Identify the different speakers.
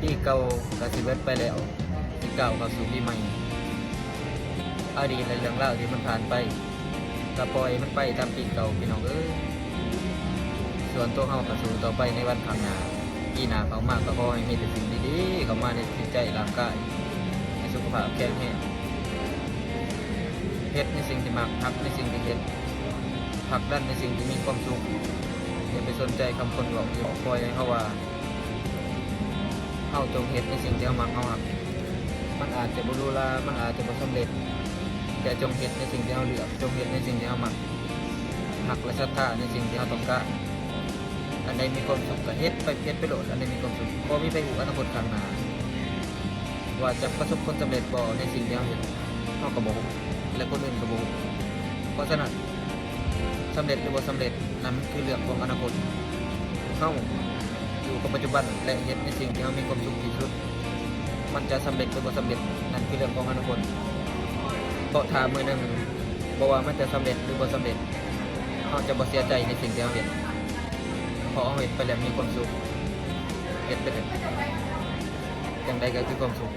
Speaker 1: ปีเก่ากสิเบิดไปแล้วปีเก่าเข้าสู่ปีใหม่อดีตและเรื่องราวที่มันผ่านไปก็ปล่อยมันไปตามปีเก่าพี่น้องส่วนตัวเฮาก็สู้ต่อไปในวันข้างหน้าปีหน้าเขามากก็ขอให้มีแต่สิ่งดีๆเข้ามาในจิตใจร่างกายในสุขภาพแข็งแรงเฮ็ดในสิ่งที่มักฮักในสิ่งที่เฮ็ดผลักดันในสิ่งที่มีความสุขอย่าไปสนใจคำคนบอกที่คอยให้เขาว่าเฮาจงเฮ็ดในสิ่งที่เฮามักเฮาฮักมันอาจจะบ่รู้ลามันอาจจะบ่สำเร็จแต่จงเฮ็ดในสิ่งที่เฮาเลือกจงเฮ็ดในสิ่งที่เฮามักฮักและศรัทธาในสิ่งที่เฮาต้องการอันใดมีความสุขก็เฮ็ดไปโลดอันใดมีความสุขบ่มีไปหูอนาคตข้างหน้าว่าจะประสบผลสำเร็จบ่ในสิ่งที่เฮาเฮ็ดเฮาก็บ่ฮู้และคนอื่นก็บ่ฮู้เพราะฉะนั้นสำเร็จหรือบ่สำเร็จนั้นคือเรื่องของอนาคตเฮาอยู่กับปัจจุบันและเฮ็ดในสิ่งที่เฮามีความสุขที่สุดมันจะสำเร็จหรือบ่สำเร็จนั่นคือเรื่องของอนาคตเพราะถ้ามื้อนึงบ่ว่ามันจะสำเร็จหรือบ่สำเร็จเฮาจะบ่เสียใจในสิ่งที่เฮาเฮ็ดเพราะเฮาเฮ็ดไปแล้วมีความสุขเฮ็ดไปแล้วจังใดก็คือความสุข